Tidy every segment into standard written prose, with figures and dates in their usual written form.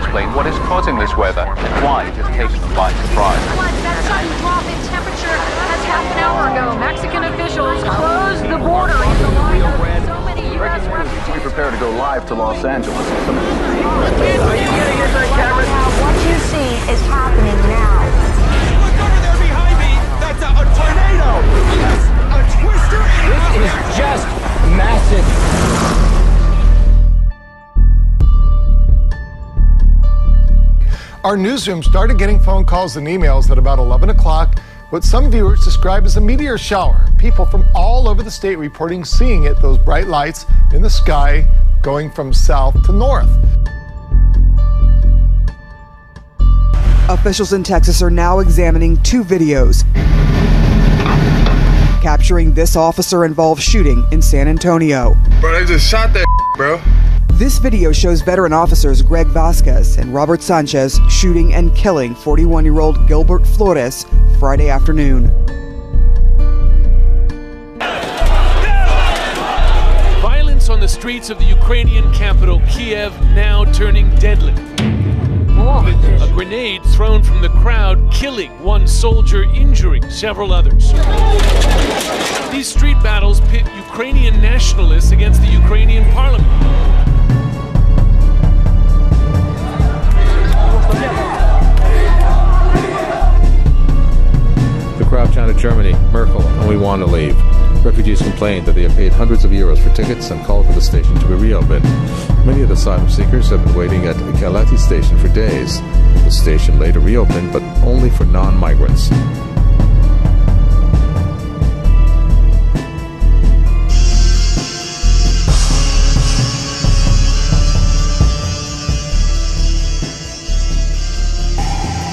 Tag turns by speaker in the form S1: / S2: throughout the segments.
S1: explain what is causing this weather and why it has taken them by surprise.
S2: That sudden drop in temperature has half an hour ago. Mexican officials closed the border in the line of so many U.S. refugees.
S1: We prepare to go live to Los Angeles.
S2: Are you getting it on camera? What you see is happening now.
S3: Look over there behind me! That's a tornado! Yes, a twister!
S4: This is just massive.
S5: Our newsroom started getting phone calls and emails at about 11 o'clock, what some viewers describe as a meteor shower. People from all over the state reporting seeing it, those bright lights in the sky going from south to north.
S6: Officials in Texas are now examining 2 videos capturing this officer-involved shooting in San Antonio.
S7: Bro, they just shot that bro.
S6: This video shows veteran officers Greg Vasquez and Robert Sanchez shooting and killing 41-year-old Gilbert Flores Friday afternoon.
S8: Violence on the streets of the Ukrainian capital, Kiev, now turning deadly. A grenade thrown from the crowd, killing 1 soldier, injuring several others. These street battles pit Ukrainian nationalists against the Ukrainian parliament.
S9: The crowd chanted Germany, Merkel, and we want to leave. Refugees complained that they have paid hundreds of euros for tickets and called for the station to be reopened. Many of the asylum seekers have been waiting at Galati station for days. The station later reopened, but only for non-migrants.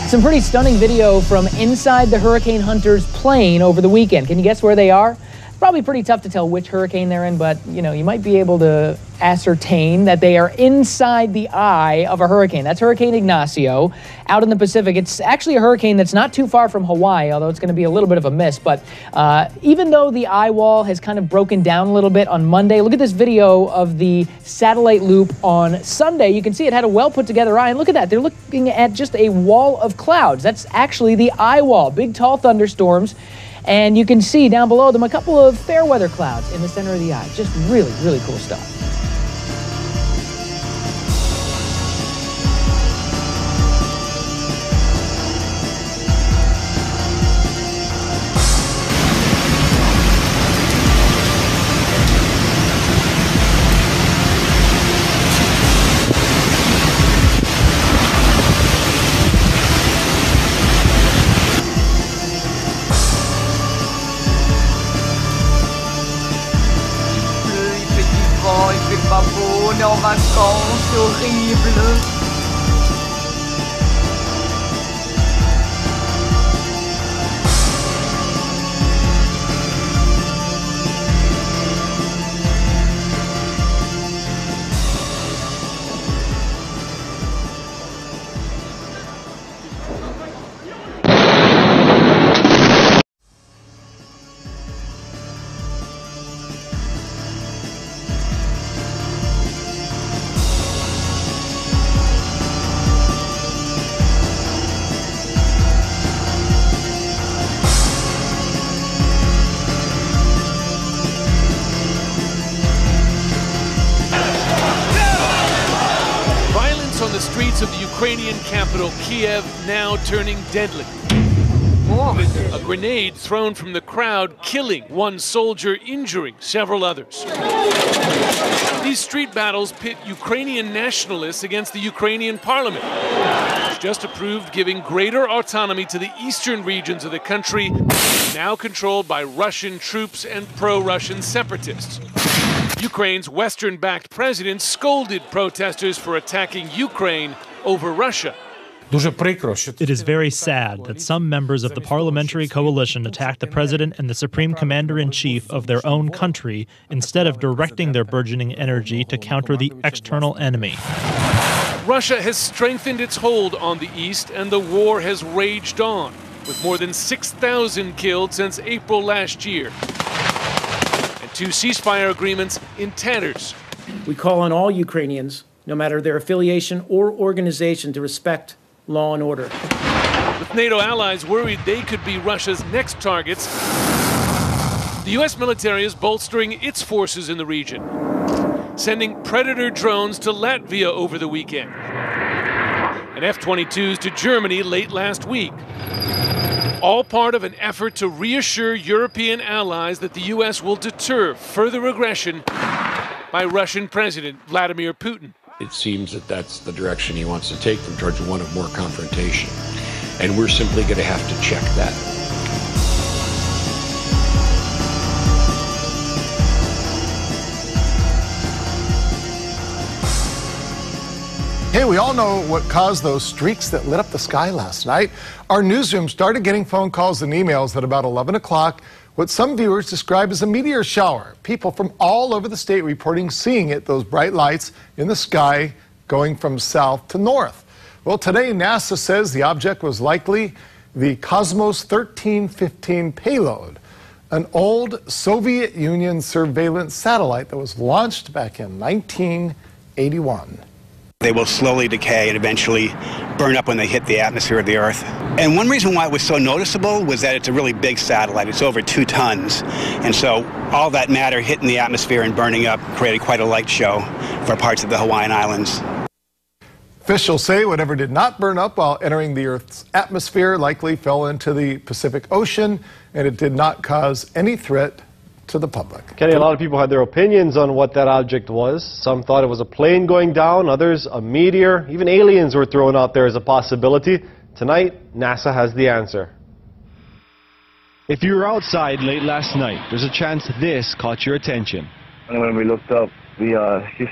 S10: Some pretty stunning video from inside the Hurricane Hunters plane over the weekend. Can you guess where they are? Probably pretty tough to tell which hurricane they're in, but you know, you might be able to ascertain that they are inside the eye of a hurricane. That's Hurricane Ignacio out in the Pacific. It's actually a hurricane that's not too far from Hawaii, although it's going to be a little bit of a miss. But even though the eye wall has kind of broken down a little bit on Monday, look at this video of the satellite loop on Sunday. You can see it had a well put together eye, and look at that. They're looking at just a wall of clouds. That's actually the eye wall. Big, tall thunderstorms. And you can see down below them a couple of fair weather clouds in the center of the eye. Just really, really cool stuff.
S11: Dans vacances horribles.
S8: On the streets of the Ukrainian capital, Kiev, now turning deadly. A grenade thrown from the crowd, killing 1 soldier, injuring several others. These street battles pit Ukrainian nationalists against the Ukrainian parliament, which just approved giving greater autonomy to the eastern regions of the country, now controlled by Russian troops and pro-Russian separatists. Ukraine's Western-backed president scolded protesters for attacking Ukraine over Russia.
S12: It is very sad that some members of the parliamentary coalition attack the president and the supreme commander-in-chief of their own country instead of directing their burgeoning energy to counter the external enemy.
S8: Russia has strengthened its hold on the east, and the war has raged on, with more than 6,000 killed since April last year. 2 ceasefire agreements in tatters.
S13: We call on all Ukrainians no matter their affiliation or organization, to respect law and order.
S8: With NATO allies worried they could be Russia's next targets, the U.S. military is bolstering its forces in the region, sending Predator drones to Latvia over the weekend and F-22s to Germany late last week. All part of an effort to reassure European allies that the U.S. will deter further aggression by Russian President Vladimir Putin.
S14: It seems that that's the direction he wants to take them, towards one of more confrontation. And we're simply going to have to check that.
S5: Hey, we all know what caused those streaks that lit up the sky last night. Our newsroom started getting phone calls and emails at about 11 o'clock, what some viewers describe as a meteor shower. People from all over the state reporting seeing it, those bright lights in the sky going from south to north. Well, today NASA says the object was likely the Cosmos 1315 payload, an old Soviet Union surveillance satellite that was launched back in 1981.
S15: They will slowly decay and eventually burn up when they hit the atmosphere of the Earth. And one reason why it was so noticeable was that it's a really big satellite. It's over 2 tons. And so all that matter hitting the atmosphere and burning up created quite a light show for parts of the Hawaiian Islands.
S5: Officials say whatever did not burn up while entering the Earth's atmosphere likely fell into the Pacific Ocean, and it did not cause any threat to the public.
S16: Kenny, a lot of people had their opinions on what that object was. Some thought it was a plane going down, others a meteor. Even aliens were thrown out there as a possibility. Tonight, NASA has the answer.
S17: If you were outside late last night, there's a chance this caught your attention.
S18: And when we looked up, we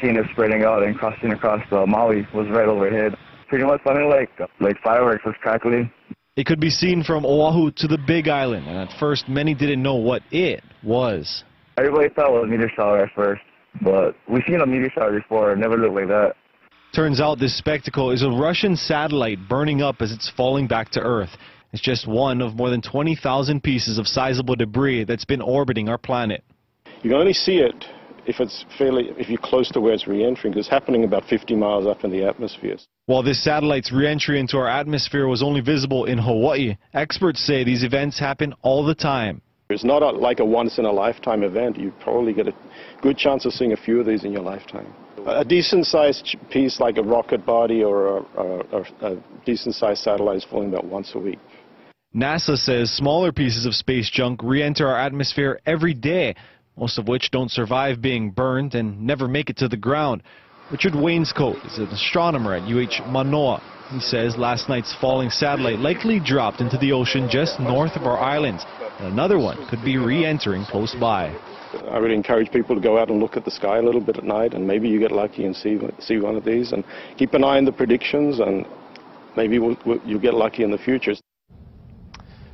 S18: seen it spreading out and crossing across Maui was right overhead. Pretty much sounded like fireworks was crackling.
S17: It could be seen from Oahu to the Big Island, and at first many didn't know what it was.
S18: Everybody thought it was a meteor shower at first, but we've seen a meteor shower before. It never looked like that.
S17: Turns out this spectacle is a Russian satellite burning up as it's falling back to Earth. It's just one of more than 20,000 pieces of sizable debris that's been orbiting our planet.
S19: You can only see it if you're close to where it's re-entering, because it's happening about 50 miles up in the atmosphere.
S17: While this satellite's re-entry into our atmosphere was only visible in Hawaii, experts say these events happen all the time.
S19: It's not like a once-in-a-lifetime event. You probably get a good chance of seeing a few of these in your lifetime. A decent-sized piece like a rocket body or a decent-sized satellite is falling about once a week.
S17: NASA says smaller pieces of space junk re-enter our atmosphere every day, most of which don't survive being burned and never make it to the ground. Richard Wainscoat is an astronomer at UH Manoa. He says last night's falling satellite likely dropped into the ocean just north of our islands, and another one could be re-entering close by.
S19: I would encourage people to go out and look at the sky a little bit at night, and maybe you get lucky and see one of these, and keep an eye on the predictions, and maybe you'll get lucky in the future.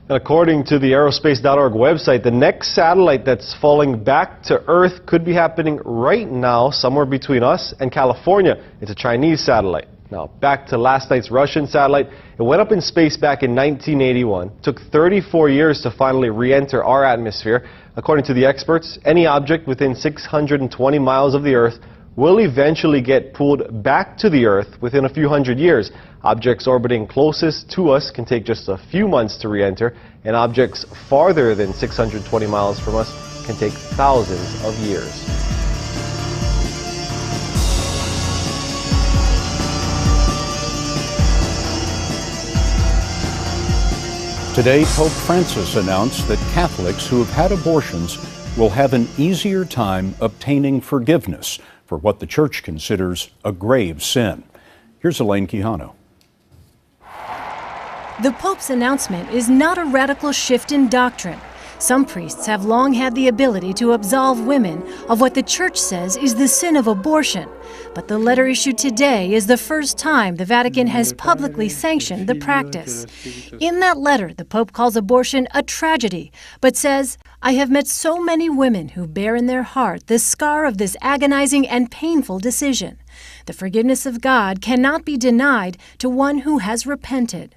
S16: And according to the aerospace.org website, the next satellite that's falling back to Earth could be happening right now, somewhere between us and California. It's a Chinese satellite. Now, back to last night's Russian satellite. It went up in space back in 1981. It took 34 years to finally re-enter our atmosphere. According to the experts, any object within 620 miles of the Earth will eventually get pulled back to the Earth within a few hundred years. Objects orbiting closest to us can take just a few months to re-enter, and objects farther than 620 miles from us can take thousands of years.
S20: Today, Pope Francis announced that Catholics who have had abortions will have an easier time obtaining forgiveness for what the Church considers a grave sin. Here's Elaine Quijano.
S21: The Pope's announcement is not a radical shift in doctrine. Some priests have long had the ability to absolve women of what the Church says is the sin of abortion. But the letter issued today is the first time the Vatican has publicly sanctioned the practice. In that letter, the Pope calls abortion a tragedy, but says, "I have met so many women who bear in their heart the scar of this agonizing and painful decision. The forgiveness of God cannot be denied to one who has repented."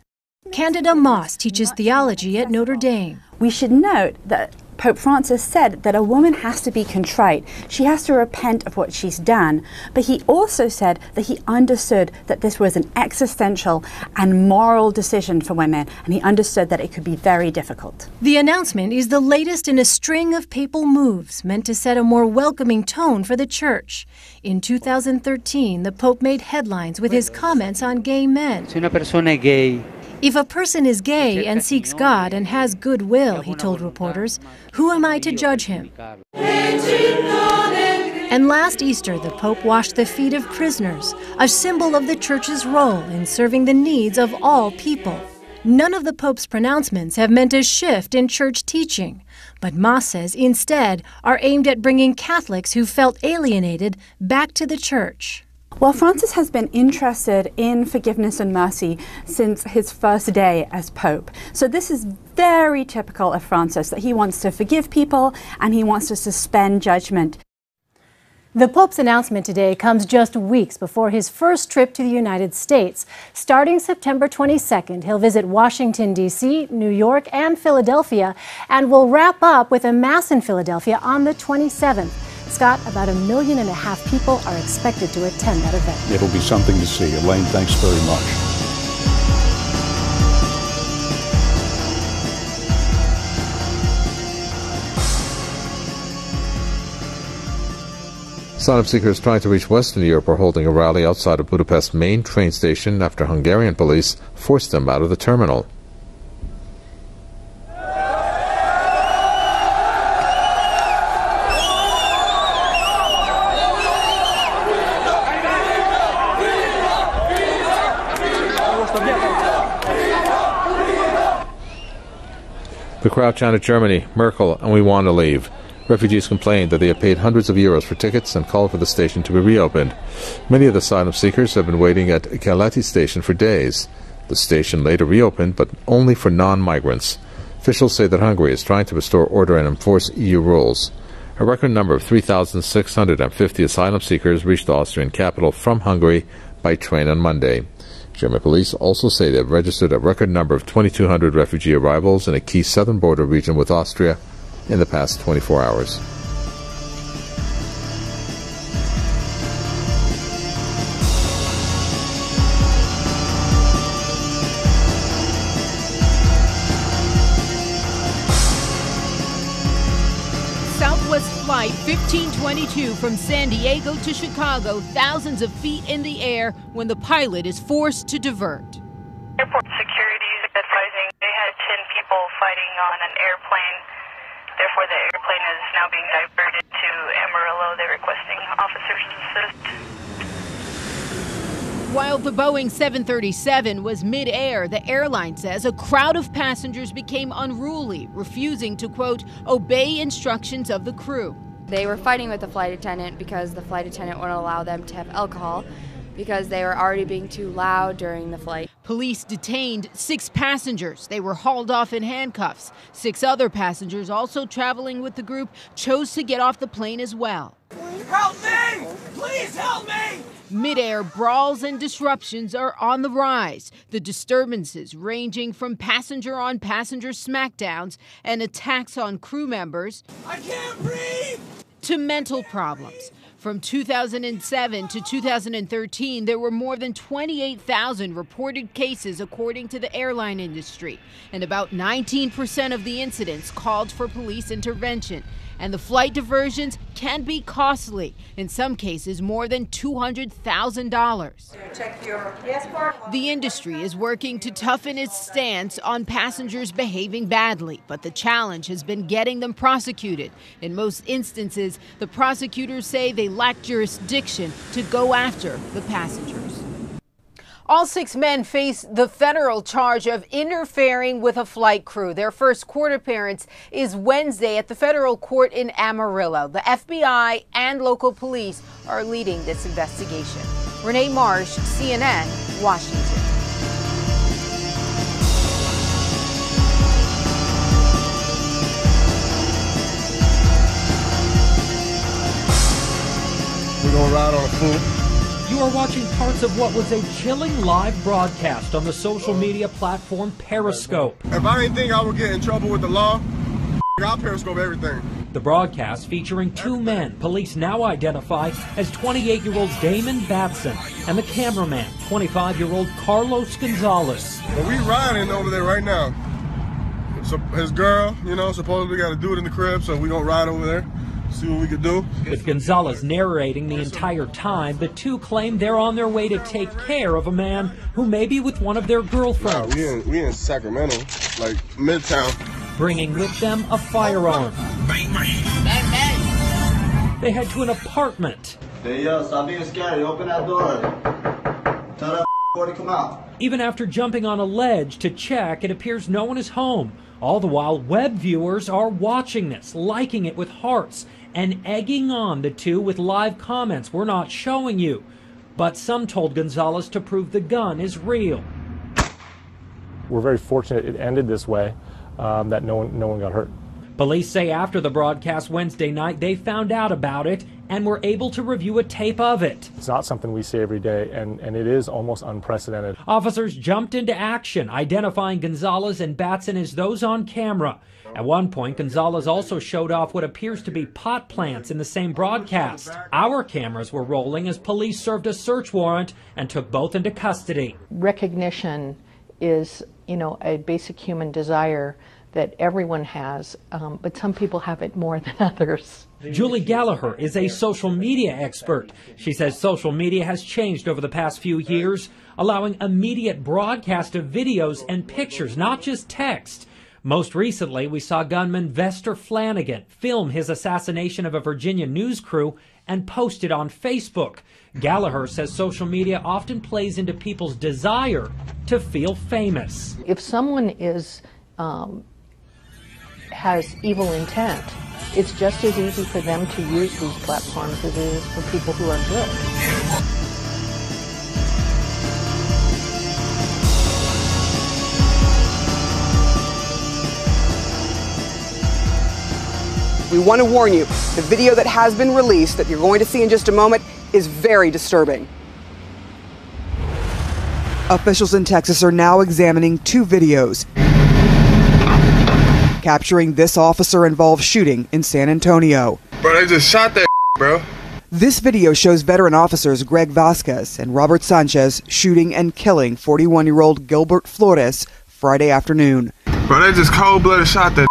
S21: Candida Moss teaches theology at Notre Dame.
S22: We should note that
S1: Pope Francis said that a woman has to be contrite. She has to repent of what she's done. But he also said that he understood that this was an existential and moral decision for women, and he understood that it could be very difficult.
S21: The announcement is the latest in a string of papal moves meant to set a more welcoming tone for the Church. In 2013, the Pope made headlines with his comments on gay men. If a person is gay and seeks God and has goodwill, he told reporters, who am I to judge him? And last Easter, the Pope washed the feet of prisoners, a symbol of the Church's role in serving the needs of all people. None of the Pope's pronouncements have meant a shift in Church teaching, but masses instead are aimed at bringing Catholics who felt alienated back to the Church.
S1: Well, Francis has been interested in forgiveness and mercy since his first day as Pope. So this is very typical of Francis, that he wants to forgive people and he wants to suspend judgment.
S21: The Pope's announcement today comes just weeks before his first trip to the United States. Starting September 22nd, he'll visit Washington, D.C., New York, and Philadelphia, and will wrap up with a Mass in Philadelphia on the 27th. Scott, about 1.5 million people are expected to attend that event.
S20: It'll be something to see. Elaine, thanks very much.
S9: Asylum seekers trying to reach Western Europe are holding a rally outside of Budapest's main train station after Hungarian police forced them out of the terminal. The crowd chanted Germany, Merkel, and we want to leave. Refugees complained that they had paid hundreds of euros for tickets and called for the station to be reopened. Many of the asylum seekers have been waiting at Keleti station for days. The station later reopened, but only for non-migrants. Officials say that Hungary is trying to restore order and enforce EU rules. A record number of 3,650 asylum seekers reached the Austrian capital from Hungary by train on Monday. German police also say they have registered a record number of 2,200 refugee arrivals in a key southern border region with Austria in the past 24 hours.
S22: Southwest Flight 1522 from San Diego to Chicago, thousands of feet in the air when the pilot is forced to divert.
S23: Airport security is advising they had 10 people fighting on an airplane. Therefore, the airplane is now being diverted to Amarillo. They're requesting officers to assist.
S22: While the Boeing 737 was mid-air, the airline says a crowd of passengers became unruly, refusing to, quote, obey instructions of the crew.
S24: They were fighting with the flight attendant because the flight attendant wouldn't allow them to have alcohol, because they were already being too loud during the flight.
S22: Police detained 6 passengers. They were hauled off in handcuffs. 6 other passengers, also traveling with the group, chose to get off the plane as well.
S3: Help me! Please help me!
S22: Mid-air brawls and disruptions are on the rise. The disturbances ranging from passenger-on-passenger smackdowns and attacks on crew members.
S3: I can't breathe!
S22: To mental problems. From 2007 to 2013, there were more than 28,000 reported cases according to the airline industry, and about 19% of the incidents called for police intervention. And the flight diversions can be costly, in some cases more than $200,000.
S23: Check your passport.
S22: The industry is working to toughen its stance on passengers behaving badly, but the challenge has been getting them prosecuted. In most instances, the prosecutors say they lack jurisdiction to go after the passengers. All 6 men face the federal charge of interfering with a flight crew. Their first court appearance is Wednesday at the federal court in Amarillo. The FBI and local police are leading this investigation. Renee Marsh, CNN, Washington.
S3: We're gonna ride on a fluke.
S25: You are watching parts of what was a chilling live broadcast on the social media platform Periscope.
S3: If I didn't think I would get in trouble with the law, I'll periscope everything.
S25: The broadcast featuring two men police now identify as 28-year-old Damon Batson and the cameraman, 25-year-old Carlos Gonzalez.
S3: But we riding over there right now. So his girl, you know, supposedly got to do it in the crib, so we gonna ride over there, see what we can do.
S25: With Gonzalez narrating the entire time, the two claim they're on their way to take care of a man who may be with one of their girlfriends.
S3: Nah, we in Sacramento, like Midtown.
S25: Bringing with them a firearm.
S3: Bang, bang. Bang, bang.
S25: They head to an apartment.
S2: Hey, yo, stop being scared. Open that door. Tell that boy to come out.
S25: Even after jumping on a ledge to check, it appears no one is home. All the while, web viewers are watching this, liking it with hearts, and egging on the two with live comments. We're not showing you. But some told Gonzalez to prove the gun is real.
S4: We're very fortunate it ended this way, that no one got hurt.
S25: Police say after the broadcast Wednesday night, they found out about it and were able to review a tape of it.
S4: It's not something we see every day, and it is almost unprecedented.
S25: Officers jumped into action, identifying Gonzalez and Batson as those on camera. At one point, Gonzalez also showed off what appears to be pot plants in the same broadcast. Our cameras were rolling as police served a search warrant and took both into custody.
S6: Recognition is, you know, a basic human desire that everyone has, but some people have it more than others.
S25: Julie Gallagher is a social media expert. She says social media has changed over the past few years, allowing immediate broadcast of videos and pictures, not just text. Most recently, we saw gunman Vester Flanagan film his assassination of a Virginia news crew and post it on Facebook. Gallagher says social media often plays into people's desire to feel famous.
S6: If someone has evil intent, it's just as easy for them to use these platforms as it is for people who are good.
S7: We want to warn you, the video that has been released that you're going to see in just a moment is very disturbing. Officials in Texas are now examining two videos capturing this officer-involved shooting in San Antonio.
S3: Bro, they just shot that bro.
S7: This video shows veteran officers Greg Vasquez and Robert Sanchez shooting and killing 41-year-old Gilbert Flores Friday afternoon.
S3: Bro, they just cold-blooded shot that.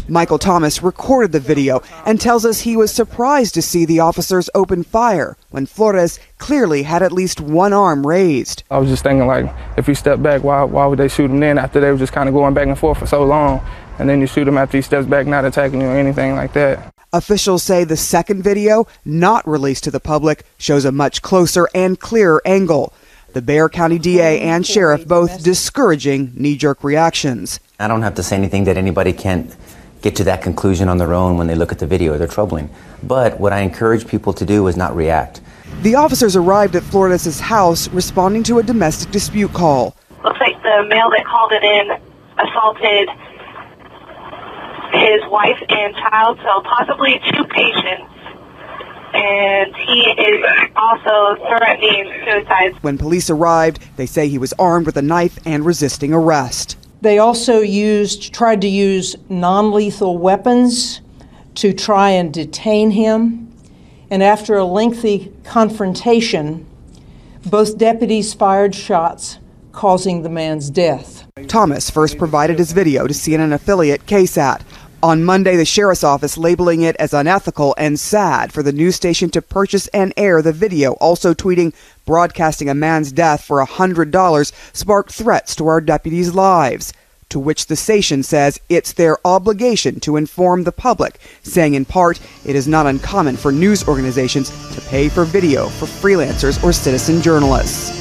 S7: Michael Thomas recorded the video and tells us he was surprised to see the officers open fire when Flores clearly had at least one arm raised.
S10: I was just thinking, like, if he stepped back, why would they shoot him then after they were just kind of going back and forth for so long? And then you shoot him after he steps back, not attacking you or anything like that.
S7: Officials say the second video, not released to the public, shows a much closer and clearer angle. The Bexar County DA and sheriff both discouraging knee-jerk reactions.
S26: I don't have to say anything that anybody can't get to that conclusion on their own when they look at the video. They're troubling. But what I encourage people to do is not react.
S7: The officers arrived at Flores' house responding to a domestic dispute call.
S23: Looks like the male that called it in assaulted his wife and child, so possibly two patients. And he is also threatening suicide.
S7: When police arrived, they say he was armed with a knife and resisting arrest.
S27: They also tried to use non-lethal weapons to try and detain him. And after a lengthy confrontation, both deputies fired shots, causing the man's death.
S7: Thomas first provided his video to CNN affiliate KSAT. On Monday, the sheriff's office labeling it as unethical and sad for the news station to purchase and air the video, also tweeting, broadcasting a man's death for $100 sparked threats to our deputies' lives, to which the station says it's their obligation to inform the public, saying in part, it is not uncommon for news organizations to pay for video for freelancers or citizen journalists.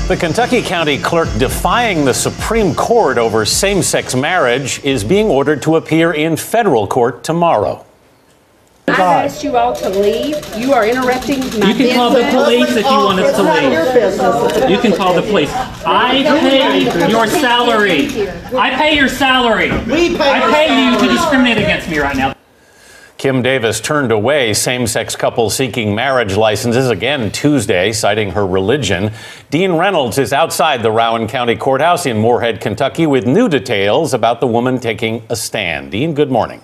S28: The Kentucky County clerk defying the Supreme Court over same-sex marriage is being ordered to appear in federal court tomorrow.
S29: I've asked you all to leave. You are interrupting my
S25: You can call the police if you want us to leave. You can call the police. I pay your salary. I pay your salary. I pay you to discriminate against me right now.
S28: Kim Davis turned away same-sex couples seeking marriage licenses again Tuesday, citing her religion. Dean Reynolds is outside the Rowan County Courthouse in Moorhead, Kentucky, with new details about the woman taking a stand. Dean, good morning.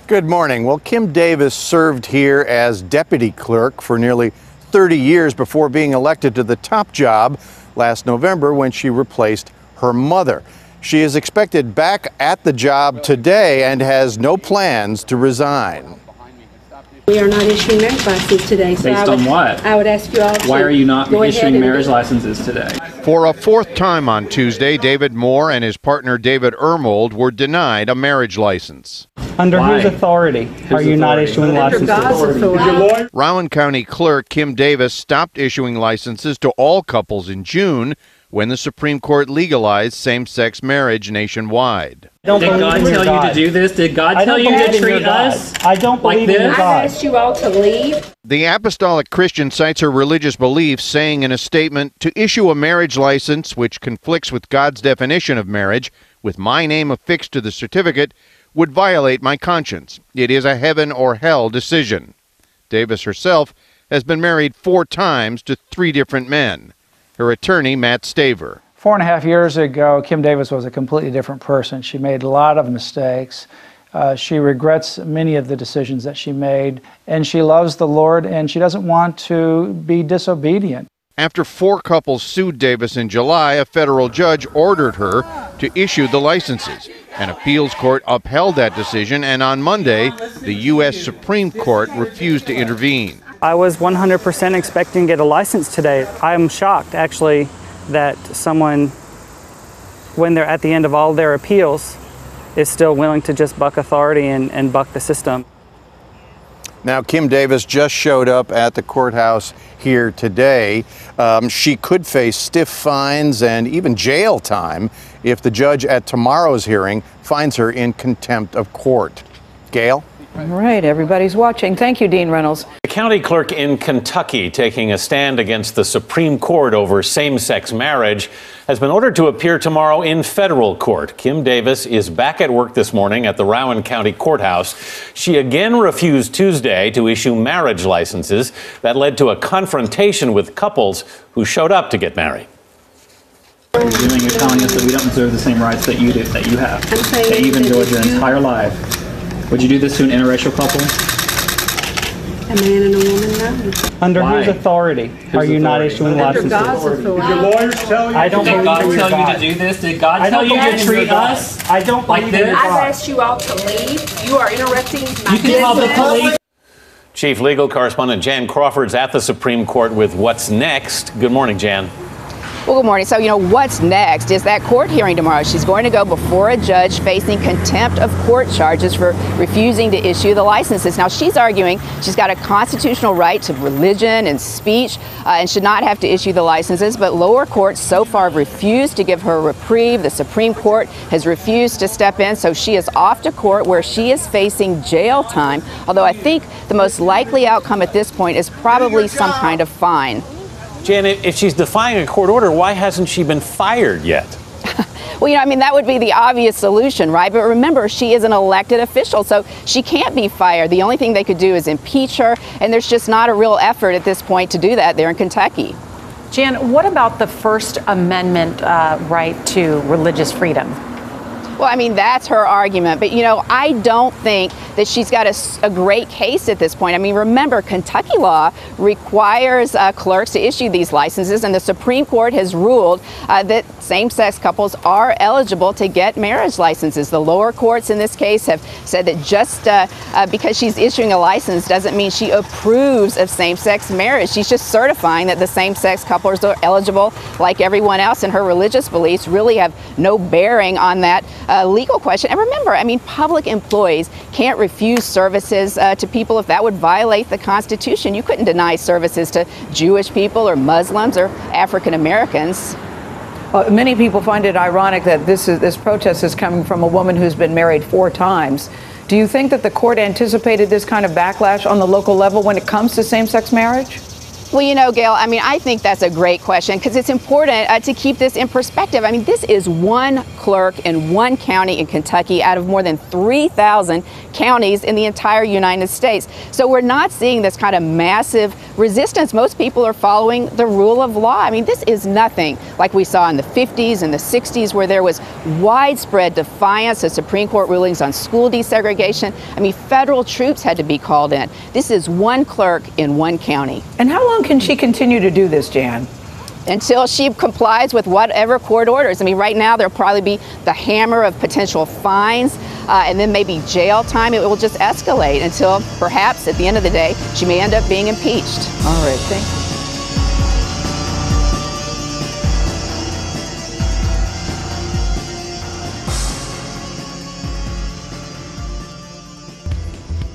S5: Good morning. Well, Kim Davis served here as deputy clerk for nearly 30 years before being elected to the top job last November when she replaced her mother. She is expected back at the job today and has no plans to resign.
S29: We are not issuing marriage licenses today. So
S8: Based on what?
S29: I would ask you all to
S8: Why are you not
S29: go
S8: issuing
S29: ahead
S8: marriage licenses today?
S5: For a fourth time on Tuesday, David Moore and his partner David Ermold were denied a marriage license.
S8: Under whose authority are you not issuing licenses?
S5: Rowan County Clerk Kim Davis stopped issuing licenses to all couples in June when the Supreme Court legalized same-sex marriage nationwide.
S8: Did God tell you to do this? Did God tell you to treat us? I don't believe in your God.
S29: I asked you all to leave.
S5: The Apostolic Christian cites her religious beliefs, saying in a statement, to issue a marriage license which conflicts with God's definition of marriage, with my name affixed to the certificate, would violate my conscience. It is a heaven or hell decision. Davis herself has been married 4 times to 3 different men. Her attorney, Matt Staver.
S11: 4.5 years ago, Kim Davis was a completely different person. She made a lot of mistakes. She regrets many of the decisions that she made, and she loves the Lord, and she doesn't want to be disobedient.
S5: After 4 couples sued Davis in July, a federal judge ordered her to issue the licenses. An appeals court upheld that decision, and on Monday, the U.S. Supreme Court refused to intervene.
S8: I was 100% expecting to get a license today. I'm shocked, actually, that someone, when they're at the end of all their appeals, is still willing to just buck authority and buck the system.
S5: Now, Kim Davis just showed up at the courthouse here today. She could face stiff fines and even jail time if the judge at tomorrow's hearing finds her in contempt of court. Gail?
S12: All right, everybody's watching. Thank you, Dean Reynolds.
S28: The county clerk in Kentucky taking a stand against the Supreme Court over same-sex marriage has been ordered to appear tomorrow in federal court. Kim Davis is back at work this morning at the Rowan County Courthouse. She again refused Tuesday to issue marriage licenses. That led to a confrontation with couples who showed up to get married.
S8: You're telling us that we don't deserve the same rights that you do, that you have, that you've enjoyed your entire life. Would you do this to an interracial couple?
S29: A man and a woman, no.
S8: Under whose authority are you not issuing licenses?
S29: Under God's authority.
S8: Did your lawyers tell you? I don't believe in your God. Did God tell you to do this? Did God tell you to treat us? I don't believe in your God.
S29: I've asked you all to leave. You are interrupting my business.
S8: You can call the police.
S28: Chief Legal Correspondent Jan Crawford's at the Supreme Court with what's next. Good morning, Jan.
S13: Well, good morning. So, what's next is that court hearing tomorrow. She's going to go before a judge facing contempt of court charges for refusing to issue the licenses. Now, she's arguing she's got a constitutional right to religion and speech and should not have to issue the licenses. But lower courts so far have refused to give her a reprieve. The Supreme Court has refused to step in. So she is off to court where she is facing jail time. Although I think the most likely outcome at this point is probably some kind of fine.
S28: Jan, if she's defying a court order, why hasn't she been fired yet?
S13: Well, that would be the obvious solution, right? But remember, she is an elected official, so she can't be fired. The only thing they could do is impeach her, and there's just not a real effort at this point to do that there in Kentucky.
S14: Jan, what about the First Amendment right to religious freedom?
S13: Well, that's her argument. But, I don't think that she's got a great case at this point. Remember, Kentucky law requires clerks to issue these licenses, and the Supreme Court has ruled that same-sex couples are eligible to get marriage licenses. The lower courts in this case have said that just because she's issuing a license doesn't mean she approves of same-sex marriage. She's just certifying that the same-sex couples are eligible like everyone else, and her religious beliefs really have no bearing on that legal question. And remember, public employees can't refuse services to people if that would violate the Constitution. You couldn't deny services to Jewish people or Muslims or African Americans.
S12: Many people find it ironic that this protest is coming from a woman who's been married 4 times. Do you think that the court anticipated this kind of backlash on the local level when it comes to same-sex marriage?
S13: Well, you know, Gail, I mean, I think that's a great question because it's important to keep this in perspective. I mean, this is one clerk in one county in Kentucky out of more than 3,000 counties in the entire United States. So we're not seeing this kind of massive resistance. Most people are following the rule of law. I mean, this is nothing like we saw in the 50s and the 60s where there was widespread defiance of Supreme Court rulings on school desegregation. I mean, federal troops had to be called in. This is one clerk in one county.
S12: And how long can she continue to do this, Jan?
S13: Until she complies with whatever court orders. I mean, right now there'll probably be the hammer of potential fines and then maybe jail time. It will just escalate until perhaps at the end of the day, she may end up being impeached.
S12: All right, thank you.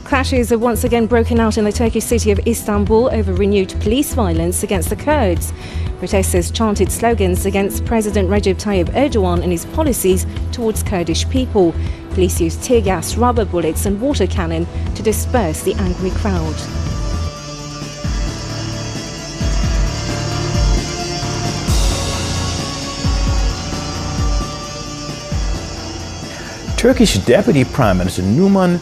S1: Clashes have once again broken out in the Turkish city of Istanbul over renewed police violence against the Kurds. Protesters chanted slogans against President Recep Tayyip Erdogan and his policies towards Kurdish people. Police used tear gas, rubber bullets and water cannon to disperse the angry crowd.
S9: Turkish Deputy Prime Minister Numan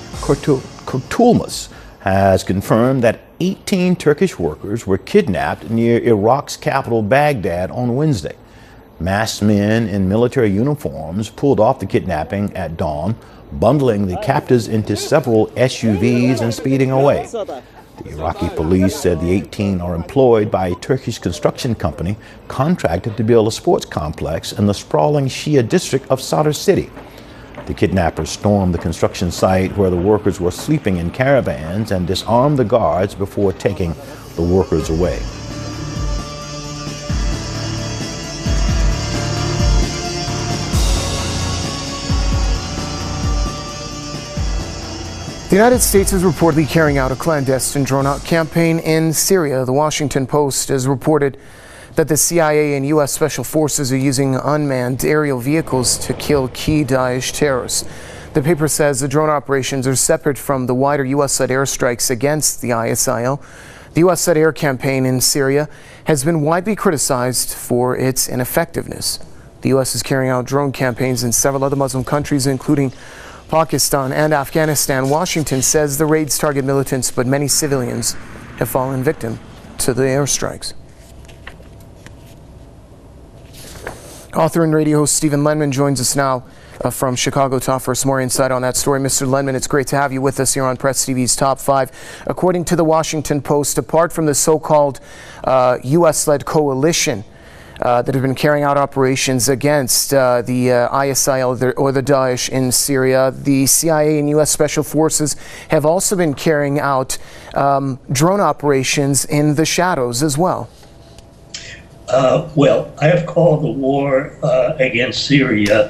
S9: Kurtulmus has confirmed that 18 Turkish workers were kidnapped near Iraq's capital Baghdad on Wednesday. Masked men in military uniforms pulled off the kidnapping at dawn, bundling the captives into several SUVs and speeding away. The Iraqi police said the 18 are employed by a Turkish construction company contracted to build a sports complex in the sprawling Shia district of Sadr City. The kidnappers stormed the construction site where the workers were sleeping in caravans and disarmed the guards before taking the workers away.
S15: The United States is reportedly carrying out a clandestine drawn-out campaign in Syria. The Washington Post has reported that the CIA and U.S. Special Forces are using unmanned aerial vehicles to kill key Daesh terrorists. The paper says the drone operations are separate from the wider U.S.-led airstrikes against the ISIL. The U.S.-led air campaign in Syria has been widely criticized for its ineffectiveness. The U.S. is carrying out drone campaigns in several other Muslim countries, including Pakistan and Afghanistan. Washington says the raids target militants, but many civilians have fallen victim to the airstrikes. Author and radio host Stephen Lenman joins us now from Chicago to offer us more insight on that story. Mr. Lenman, it's great to have you with us here on Press TV's Top 5. According to the Washington Post, apart from the so-called U.S.-led coalition that have been carrying out operations against the ISIL or the Daesh in Syria, the CIA and U.S. Special Forces have also been carrying out drone operations in the shadows as well.
S16: Well, I have called the war against Syria,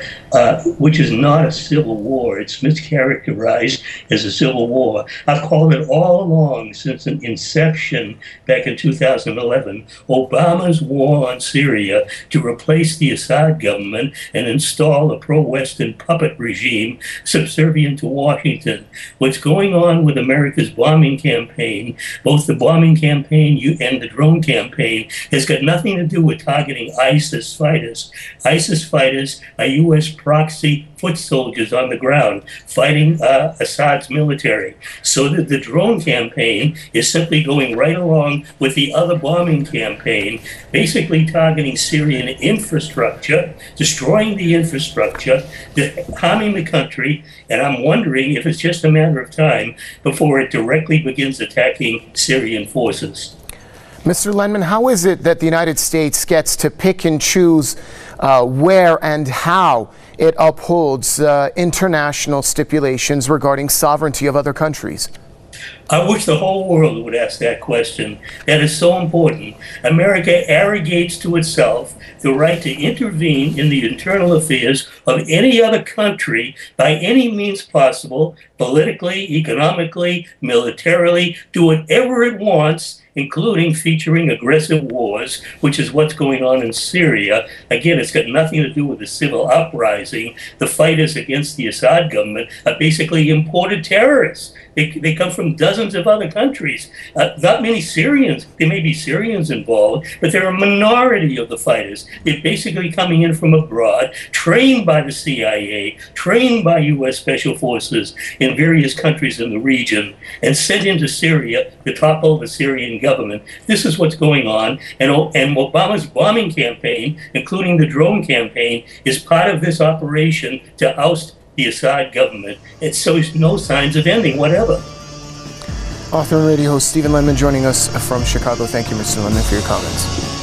S16: which is not a civil war. It's mischaracterized as a civil war. I've called it all along since an inception back in 2011, Obama's war on Syria to replace the Assad government and install a pro-Western puppet regime subservient to Washington. What's going on with America's bombing campaign, both the bombing campaign and the drone campaign, has got nothing to do with targeting ISIS fighters. ISIS fighters are U.S. proxy foot soldiers on the ground fighting Assad's military. So that the drone campaign is simply going right along with the other bombing campaign, basically targeting Syrian infrastructure, destroying the infrastructure, harming the country, and I'm wondering if it's just a matter of time before it directly begins attacking Syrian forces.
S15: Mr. Lenman, how is it that the United States gets to pick and choose where and how it upholds international stipulations regarding sovereignty of other countries?
S16: I wish the whole world would ask that question. That is so important. America arrogates to itself the right to intervene in the internal affairs of any other country by any means possible, politically, economically, militarily, do whatever it wants, including featuring aggressive wars, which is what's going on in Syria. Again, it's got nothing to do with the civil uprising. The fighters against the Assad government are basically imported terrorists. They come from dozens dozens of other countries. Not many Syrians. There may be Syrians involved, but they're a minority of the fighters. They're basically coming in from abroad, trained by the CIA, trained by U.S. Special Forces in various countries in the region, and sent into Syria to topple the Syrian government. This is what's going on, and Obama's bombing campaign, including the drone campaign, is part of this operation to oust the Assad government. It shows no signs of ending, whatever.
S15: Author and radio host Stephen Lenman joining us from Chicago. Thank you, Mr. Lenman, for your comments.